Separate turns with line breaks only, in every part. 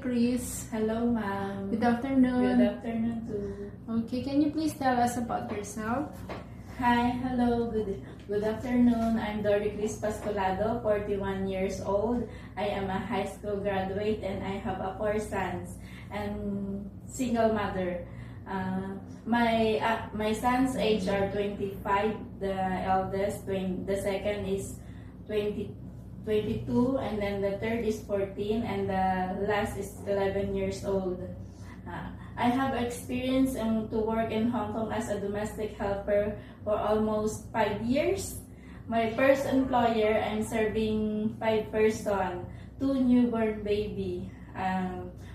Chris.
Hello, ma'am.
Good afternoon.
Good afternoon too.
Okay, can you please tell us about yourself?
Hi, hello, good afternoon. I'm Dory Cris Pascolado, 41 years old. I am a high school graduate and I have 4 sons and single mother. My sons' age are 25, the eldest, the second is 22, and then the third is 14, and the last is 11 years old. I have experience to work in Hong Kong as a domestic helper for almost 5 years. My first employer, I'm serving 5 person, 2 newborn baby.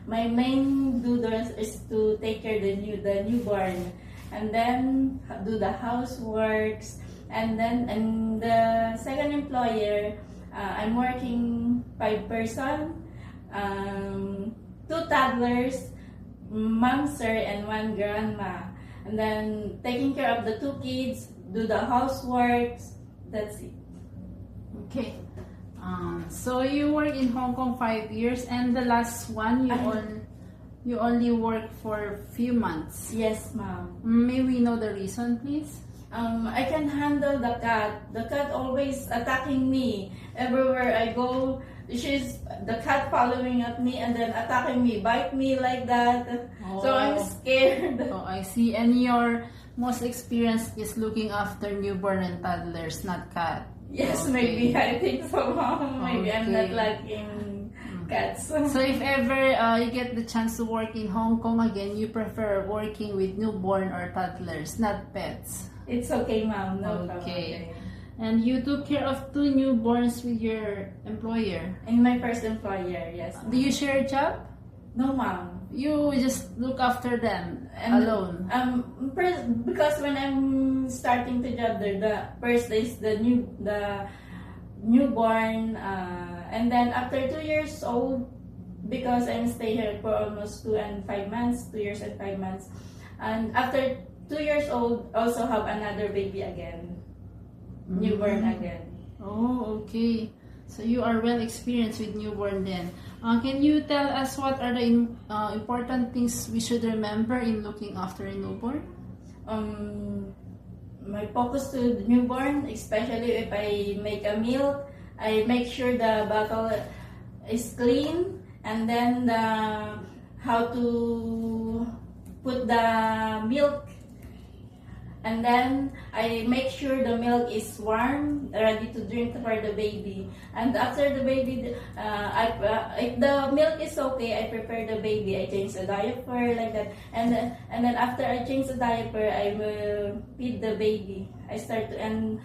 My main duties is to take care the newborn, and then do the houseworks, and then the second employer, I'm working 5 person, 2 toddlers, mom sir and 1 grandma, and then taking care of the 2 kids, do the houseworks. That's it.
Okay. So you work in Hong Kong 5 years, and the last one you only work for few months.
Yes, ma'am.
May we know the reason, please?
I can handle the cat. The cat always attacking me everywhere I go. The cat following at me and then attacking me, bite me like that. So I'm scared.
Oh, I see. And your most experience is looking after newborn and toddlers, not cat.
Yes,
Okay.
maybe I think so, mom. Maybe I'm not
Okay.
liking cats.
So if ever you get the chance to work in Hong Kong again, you prefer working with newborn or toddlers, not pets.
It's okay, ma'am. No problem.
Okay. And you took care of 2 newborns with your employer.
In my first employer, yes.
Do you share a job?
No, ma'am.
You just look after them alone.
Because when I'm starting to job there, the first is the newborn, and then after 2 years old, because I'm stay here for almost 2 and 5 months, 2 years and 5 months, and after 2 years old, also have another baby again, newborn again.
Oh, okay. So you are well experienced with newborn then. Can you tell us what are the important things we should remember in looking after a newborn?
My focus to the newborn, especially if I make a meal, I make sure the bottle is clean, and then how to put the milk, and then I make sure the milk is warm, ready to drink for the baby. And after the baby, if the milk is okay, I prepare the baby. I change the diaper like that, and then after I change the diaper, I will feed the baby. And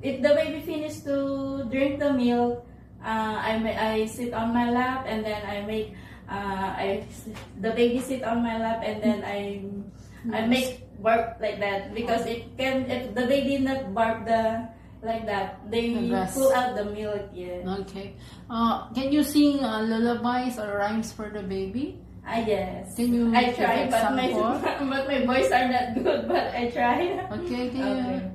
if the baby finishes to drink the milk, I sit on my lap, and then the baby sit on my lap, and then I make bark like that, because if the baby not bark like that, they pull out the milk. Yeah.
Okay. Can you sing lullabies or rhymes for the baby?
Yes.
Can you
I try,
give
but
example?
but my voice are not good. But I try.
Okay.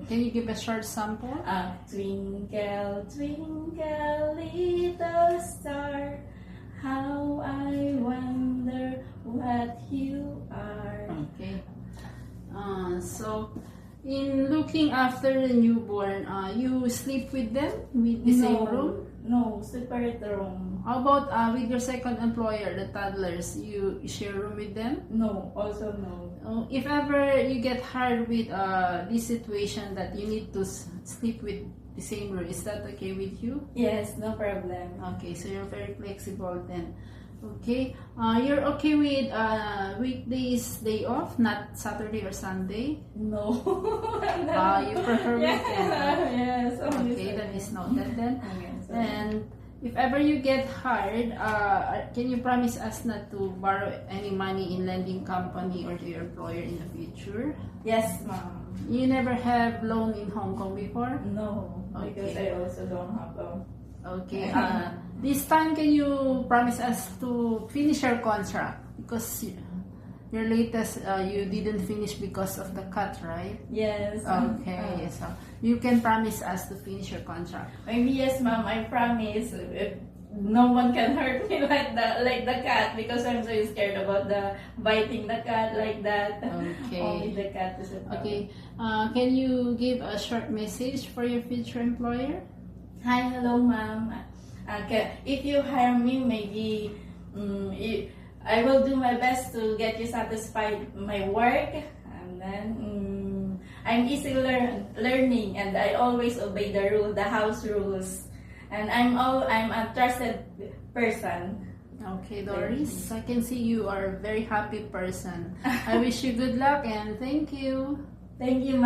Can you give a short sample?
Twinkle, twinkle, little star, how I wonder what you are.
Okay. So, in looking after the newborn, you sleep with them with the same room?
No, separate room.
How about with your second employer, the toddlers? You share room with them?
No, also no.
If ever you get hard with this situation that you need to sleep with the same room, is that okay with you?
Yes, no problem.
Okay, so you're very flexible then. Okay, you're okay with weekdays day off, not Saturday or Sunday?
No.
You prefer weekend?
Yes.
Okay, that is noted then.
Okay,
And if ever you get hard, can you promise us not to borrow any money in lending company or to your employer in the future?
Yes, ma'am.
You never have loan in Hong Kong before?
No, because
Okay.
I also don't have a...
Okay. This time, can you promise us to finish your contract? Because your latest, you didn't finish because of the cut, right?
Yes.
Okay. So you can promise us to finish your contract.
Maybe yes, ma'am. I promise. no one can hurt me like the cat, because I'm so scared about the biting the cat like that.
Okay.
Only the cat is a problem.
Okay. Can you give a short message for your future employer?
Hi, hello, ma'am. Okay, if you hire me, maybe I will do my best to get you satisfied my work, and then I'm easy learning, and I always obey the house rules, and I'm a trusted person.
Okay, Doris, I can see you are a very happy person. I wish you good luck and thank you.
Thank you, ma'am.